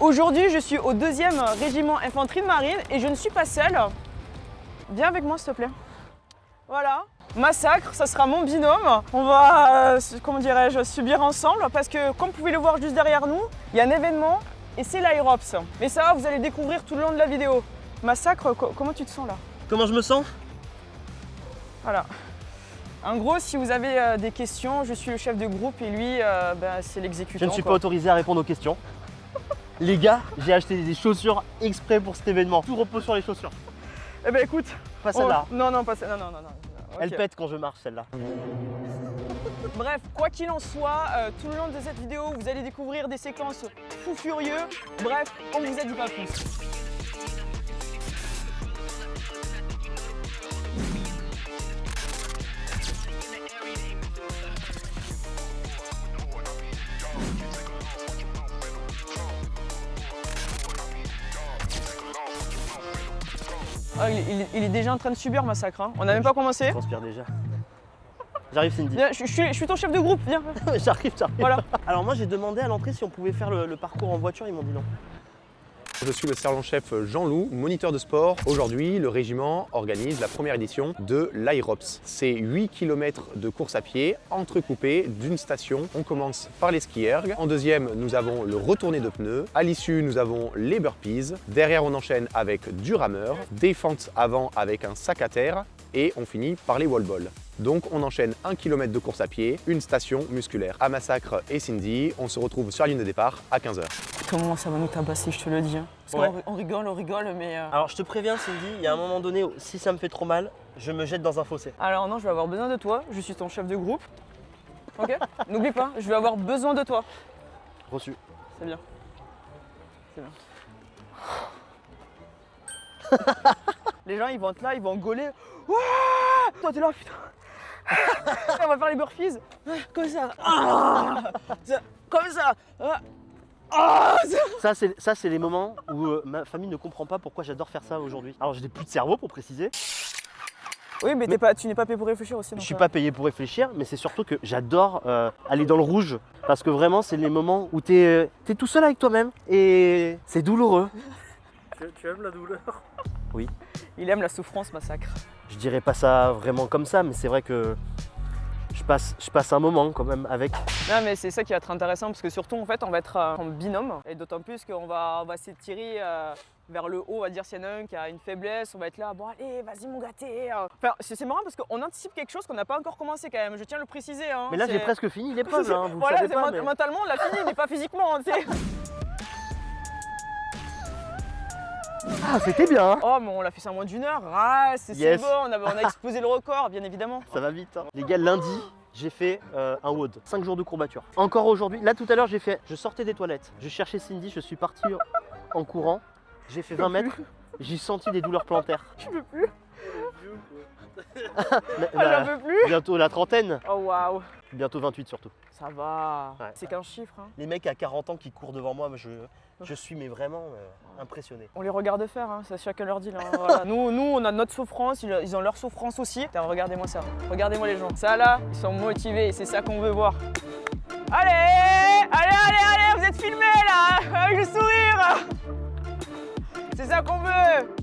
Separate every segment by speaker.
Speaker 1: Aujourd'hui, je suis au 2e régiment infanterie de marine et je ne suis pas seule. Viens avec moi, s'il te plaît. Voilà. Massacre, ça sera mon binôme. On va, comment dirais-je, subir ensemble parce que, comme vous pouvez le voir juste derrière nous, il y a un événement et c'est l'Aerops. Mais ça, vous allez découvrir tout le long de la vidéo. Massacre, comment tu te sens là?
Speaker 2: Comment je me sens?
Speaker 1: Voilà. En gros, si vous avez des questions, je suis le chef de groupe et lui, c'est l'exécutant.
Speaker 2: Je ne suis pas autorisé à répondre aux questions. Les gars, j'ai acheté des chaussures exprès pour cet événement. Tout repose sur les chaussures.
Speaker 1: Eh ben écoute.
Speaker 2: Pas celle-là.
Speaker 1: Non, pas celle-là. Non. Okay.
Speaker 2: Elle pète quand je marche, celle-là.
Speaker 1: Bref, quoi qu'il en soit, tout le long de cette vidéo, vous allez découvrir des séquences fou furieux. Bref, on ne vous a dit pas plus. Ah, il est déjà en train de subir Massacre, hein. On n'a même pas commencé.
Speaker 2: Je transpire déjà. J'arrive Cindy.
Speaker 1: Viens, je suis ton chef de groupe, viens.
Speaker 2: J'arrive.
Speaker 1: Voilà.
Speaker 2: Alors moi j'ai demandé à l'entrée si on pouvait faire le parcours en voiture, ils m'ont dit non.
Speaker 3: Je suis le sergent-chef Jean-Loup, moniteur de sport. Aujourd'hui, le régiment organise la première édition de l'Aerops. C'est 8 km de course à pied, entrecoupés d'une station. On commence par les skiergues. En deuxième, nous avons le retourné de pneus. À l'issue, nous avons les burpees. Derrière, on enchaîne avec du rameur, des fentes avant avec un sac à terre et on finit par les wall balls. Donc on enchaîne 1 km de course à pied, une station musculaire. À Massacre et Cindy, on se retrouve sur la ligne de départ à 15 h.
Speaker 1: Comment ça va nous tabasser, je te le dis. Hein. Parce qu'on rigole, mais...
Speaker 2: Alors je te préviens Cindy, il y a un moment donné, si ça me fait trop mal, je me jette dans un fossé.
Speaker 1: Alors non, je vais avoir besoin de toi, je suis ton chef de groupe. Ok. N'oublie pas, je vais avoir besoin de toi.
Speaker 2: Reçu.
Speaker 1: C'est bien. C'est bien. Les gens, ils vont être là, ils vont gauler. Ouah, toi, t'es là, putain. On va faire les burpees. Comme ça. Comme ça.
Speaker 2: Ça c'est les moments où ma famille ne comprend pas pourquoi j'adore faire ça aujourd'hui. Alors je n'ai plus de cerveau pour préciser.
Speaker 1: Oui, mais tu n'es pas payé pour réfléchir aussi.
Speaker 2: Je suis pas payé pour réfléchir, mais c'est surtout que j'adore aller dans le rouge. Parce que vraiment c'est les moments où t'es tout seul avec toi-même et c'est douloureux. Tu aimes la douleur? Oui.
Speaker 1: Il aime la souffrance, Massacre.
Speaker 2: Je dirais pas ça vraiment comme ça, mais c'est vrai que je passe un moment quand même avec.
Speaker 1: Non, mais c'est ça qui va être intéressant parce que surtout en fait on va être en binôme et d'autant plus qu'on va s'étirer vers le haut, on va dire s'il y en a un qui a une faiblesse, on va être là, bon allez, vas-y mon gâté. Enfin, c'est marrant parce qu'on anticipe quelque chose qu'on n'a pas encore commencé quand même, je tiens à le préciser. Hein.
Speaker 2: Mais là j'ai presque fini l'épreuve, hein, vous
Speaker 1: voilà,
Speaker 2: le savez pas, mais...
Speaker 1: mentalement on l'a fini, mais pas physiquement.
Speaker 2: Ah, c'était bien hein.
Speaker 1: Oh, mais on l'a fait ça en moins d'1 heure. Ah, c'est
Speaker 2: Yes.
Speaker 1: bon, on a explosé le record, bien évidemment.
Speaker 2: Ça va vite. Hein. Les gars, lundi, j'ai fait un WOD, 5 jours de courbature. Encore aujourd'hui, là tout à l'heure, je sortais des toilettes, je cherchais Cindy, je suis parti en courant, j'ai fait 20 mètres, j'ai senti des douleurs plantaires.
Speaker 1: Je peux plus.
Speaker 2: J'en
Speaker 1: peux plus.
Speaker 2: Bientôt la trentaine.
Speaker 1: Oh waouh.
Speaker 2: Bientôt 28 surtout.
Speaker 1: Ça va.
Speaker 2: Ouais.
Speaker 1: C'est qu'un chiffre. Hein.
Speaker 2: Les mecs à 40 ans qui courent devant moi, je suis mais vraiment impressionné.
Speaker 1: On les regarde faire, hein. Ça chacun leur dit. Là, hein. Voilà. nous, on a notre souffrance, ils ont leur souffrance aussi. Putain, regardez-moi ça. Regardez-moi les gens. Ça là, ils sont motivés et c'est ça qu'on veut voir. Allez, vous êtes filmés là, avec le sourire. C'est ça qu'on veut.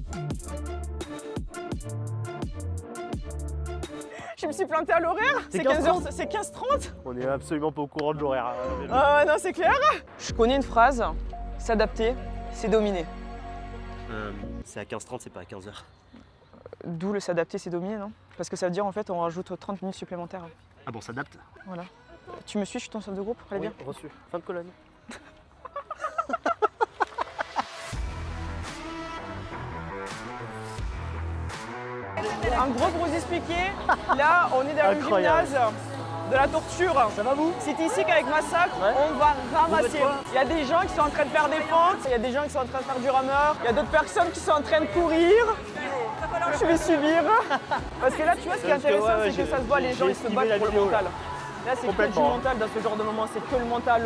Speaker 1: Je me suis planté à l'horaire. C'est 15h, c'est 15h30.
Speaker 2: On est absolument pas au courant de l'horaire.
Speaker 1: Ah non, c'est clair. Je connais une phrase, s'adapter, c'est dominer.
Speaker 2: C'est à 15h30, c'est pas à 15h.
Speaker 1: D'où le s'adapter, c'est dominer, non? Parce que ça veut dire en fait on rajoute 30 minutes supplémentaires.
Speaker 2: Ah bon, s'adapte.
Speaker 1: Voilà. Tu me suis, je suis ton chef de groupe, allez bien.
Speaker 2: Reçu. Fin de colonne.
Speaker 1: En gros, pour vous expliquer, là on est dans le gymnase de la torture.
Speaker 2: Ça va vous?
Speaker 1: C'est ici qu'avec Massacre,
Speaker 2: Ouais.
Speaker 1: on va ramasser.
Speaker 2: quoi?
Speaker 1: Il y a des gens qui sont en train de faire des fentes, il y a des gens qui sont en train de faire du rameur, il y a d'autres personnes qui sont en train de courir. Je vais subir. Parce que là, tu vois, ce qui est intéressant, c'est que ça se voit, les gens ils se battent pour le mental. Là, c'est que du mental dans ce genre de moment, c'est que le mental.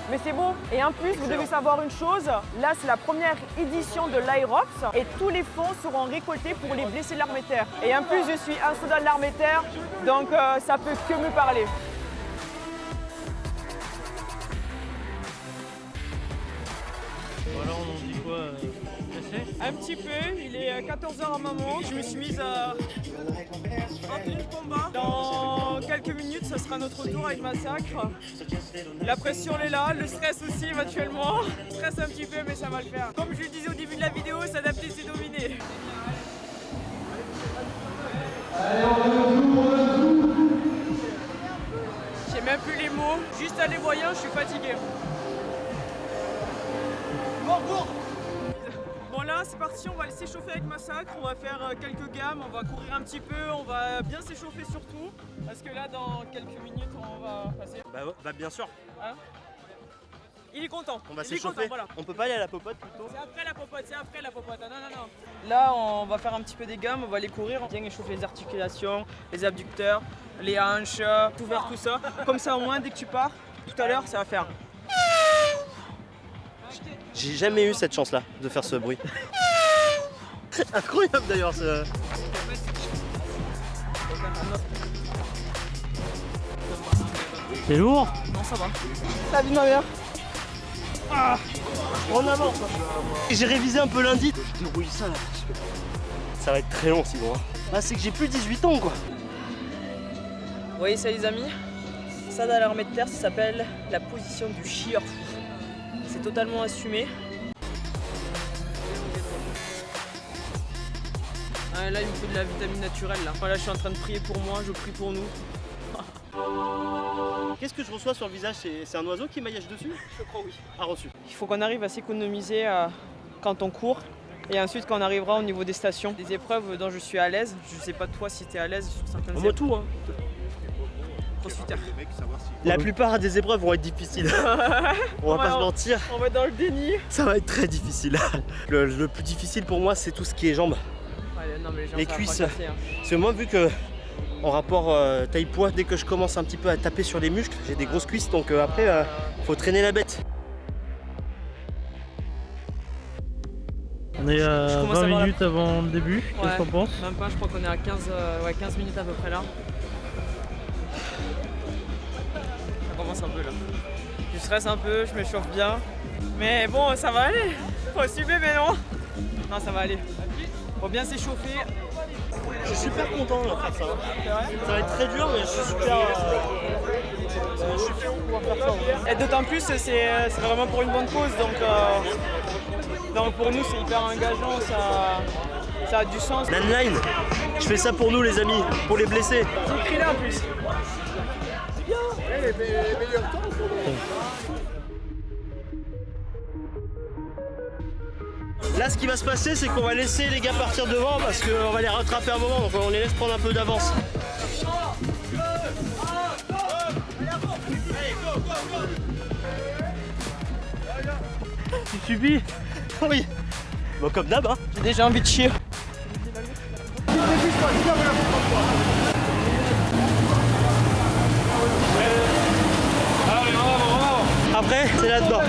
Speaker 1: Mais c'est beau. Et en plus, vous devez savoir une chose, là, c'est la première édition de l'Aerops et tous les fonds seront récoltés pour les blessés de l'armée de terre. Et en plus, je suis un soldat de l'armée de terre, donc ça peut que me parler. Un petit peu, il est 14h à maman. Je me suis mise à entraîner le combat. Dans quelques minutes, ce sera notre tour avec Massacre. La pression elle est là, le stress aussi éventuellement. Je stresse un petit peu mais ça va le faire. Comme je le disais au début de la vidéo, s'adapter c'est dominer. J'ai même plus les mots, juste à les voyant, je suis fatigué. Bon là c'est parti, on va aller s'échauffer avec Massacre, on va faire quelques gammes, on va courir un petit peu, on va bien s'échauffer surtout. Parce que là dans quelques minutes on va passer.
Speaker 2: Bah bien sûr.
Speaker 1: Hein, il est content.
Speaker 2: On va
Speaker 1: Il est
Speaker 2: s'échauffer.
Speaker 1: content, voilà.
Speaker 2: On peut pas aller à la popote plutôt?
Speaker 1: C'est après la popote, c'est après la popote. Non. Là, on va faire un petit peu des gammes, on va aller courir. Bien échauffer les articulations, les abducteurs, les hanches, tout vers tout ça. Comme ça, au moins, dès que tu pars, tout à l'heure, ça va faire.
Speaker 2: J'ai jamais eu cette chance-là de faire ce bruit. Incroyable d'ailleurs ce... C'est lourd?
Speaker 1: Non, ça va. La vie de ma mère.
Speaker 2: Ah, en avant. J'ai révisé un peu lundi. Je dérouille ça là. Ça va être très long sinon. Ah, c'est que j'ai plus 18 ans quoi.
Speaker 1: Vous voyez ça les amis? Ça dans l'armée de terre, ça s'appelle la position du chieur fou. C'est totalement assumé. Ah, là il me faut de la vitamine naturelle là. Voilà, je suis en train de prier pour moi, je prie pour nous.
Speaker 2: Qu'est-ce que je reçois sur le visage? C'est un oiseau qui maillage dessus?
Speaker 1: Je crois oui.
Speaker 2: Ah, reçu.
Speaker 1: Il faut qu'on arrive à s'économiser quand on court. Et ensuite quand on arrivera au niveau des stations, des épreuves dont je suis à l'aise. Je sais pas toi si tu es à l'aise sur certaines épreuves.
Speaker 2: Moi tout hein.
Speaker 1: Crossfitter.
Speaker 2: La plupart des épreuves vont être difficiles. On va pas se mentir.
Speaker 1: On va être dans le déni.
Speaker 2: Ça va être très difficile. Le plus difficile pour moi c'est tout ce qui est jambes.
Speaker 1: Ouais, non, mais
Speaker 2: les
Speaker 1: ça va
Speaker 2: cuisses.
Speaker 1: pas casser, hein.
Speaker 2: Parce que moi vu que en rapport taille-poids, dès que je commence un petit peu à taper sur les muscles, j'ai des grosses cuisses donc après faut traîner la bête.
Speaker 4: On est à
Speaker 1: Je commence à
Speaker 4: 20
Speaker 1: voir
Speaker 4: minutes avant le début, qu'est-ce qu'on pense?
Speaker 1: Même pas, je crois qu'on est à 15 minutes à peu près là. Ça commence un peu là. Je stresse un peu, je m'échauffe bien. Mais bon, ça va aller. Faut assumer, mais non. Non, ça va aller. Faut bien s'échauffer.
Speaker 2: Je suis super content de faire ça. Ça va être très dur mais je suis super... je suis fier de pouvoir faire ça.
Speaker 1: Et d'autant plus, c'est vraiment pour une bonne cause. Donc pour nous, c'est hyper engageant. Ça a du sens.
Speaker 2: Landline, je fais ça pour nous les amis, pour les blessés.
Speaker 1: J'ai écrit là en plus.
Speaker 2: Là ce qui va se passer c'est qu'on va laisser les gars partir devant parce qu'on va les rattraper un moment donc on les laisse prendre un peu d'avance.
Speaker 4: Tu subis?
Speaker 2: Oui. Bon comme d'hab hein.
Speaker 1: J'ai déjà envie de chier.
Speaker 2: Après c'est là-dedans.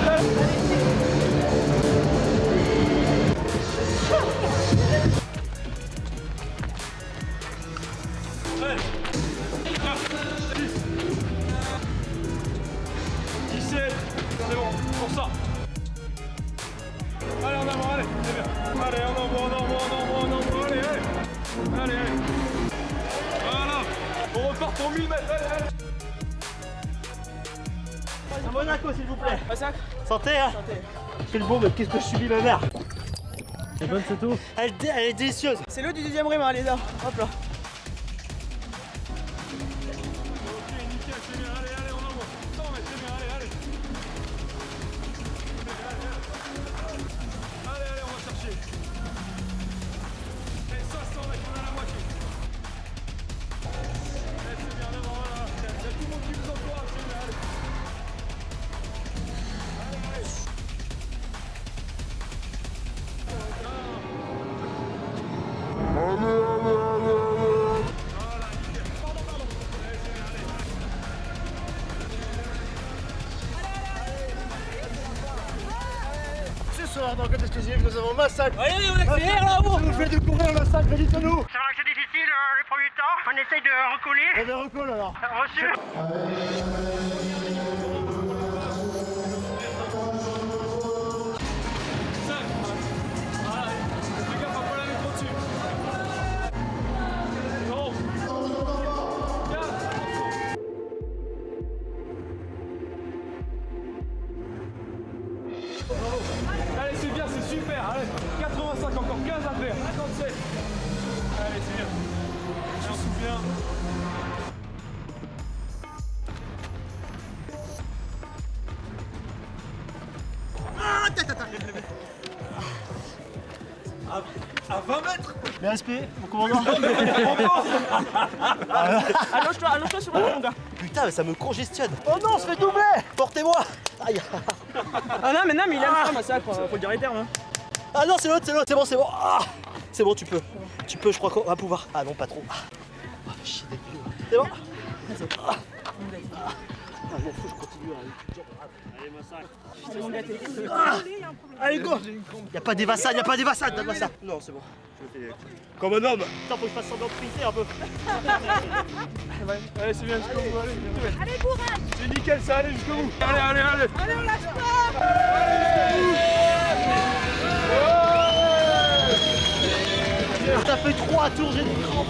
Speaker 3: Allez, en avant, allez, c'est bien. Allez, en avant, allez. Allez. Voilà. On repart pour 1000 mètres, allez.
Speaker 2: Un Monaco s'il vous plaît.
Speaker 1: Massacre.
Speaker 2: Santé hein.
Speaker 1: Santé.
Speaker 2: C'est le bon mais qu'est-ce que je subis ma mère.
Speaker 4: C'est bonne c'est tout?
Speaker 2: Elle est délicieuse.
Speaker 1: C'est le du deuxième rime, allez là. Hop là.
Speaker 3: Nickel, c'est bien, allez, on envoie. 100 mètres, c'est bien, allez. Allez, on va chercher. Et 500 mètres, on a la moitié. Allez, c'est bien, devant, voilà. Il y a tout le monde qui vous encourage, c'est bien, allez.
Speaker 2: Ce soir dans le code exclusif nous avons Massacre.
Speaker 1: Allez, on accélère là,
Speaker 2: Ça nous fait découvrir Massacre, dites-nous.
Speaker 5: C'est vrai que c'est difficile les premiers temps. On essaye de recoller.
Speaker 2: On est recolle alors.
Speaker 5: Reçu.
Speaker 2: À 20 mètres. Mais respect, mon commandant.
Speaker 1: Allonge-toi sur le mon gars.
Speaker 2: Putain, mais ça me congestionne. Oh non, on se fait doubler. Portez-moi. Aïe.
Speaker 1: Ah non, mais il aime ça, massacre, faut le dire les termes. Hein.
Speaker 2: Ah non, c'est l'autre, c'est bon. Ah, c'est bon, tu peux, je crois qu'on va pouvoir. Ah non, pas trop. Ah, chier des pieds. C'est bon. Ah, je m'en fous, je continue. Allez, go. Y'a pas d'évassade, donne-moi ça. Non, c'est bon. Je le fais comme un homme. Putain, faut que je fasse semblant de friser un peu.
Speaker 1: Allez, c'est bien jusqu'au bout, allez.
Speaker 6: Allez, courage.
Speaker 1: C'est nickel, ça, allez jusqu'au bout. Allez.
Speaker 6: Allez, on lâche pas.
Speaker 2: Ça fait 3 tours, j'ai des crampes.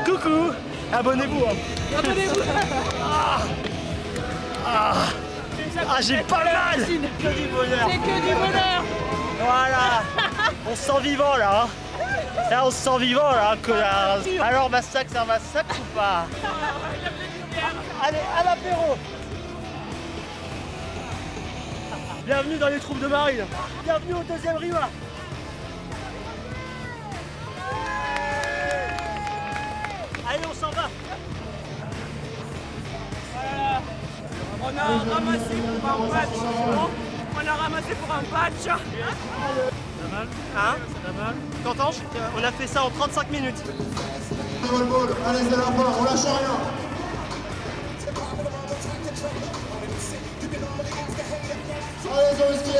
Speaker 2: Coucou. Abonnez-vous. J'ai pas mal. C'est que du bonheur. Voilà. On se sent vivant là. Hein. Là, on se sent vivant là, connard. Alors, massacre, c'est un massacre ou pas? Allez, à l'apéro. Bienvenue dans les troupes de marine. Bienvenue au 2e Riva. Allez, on s'en va.
Speaker 1: On a ramassé pour un patch.
Speaker 2: Pas mal. Hein? Pas mal. T'entends? On a fait ça en 35 minutes.
Speaker 7: Allez, c'est la fin, on lâche rien. Allez, sur le ski,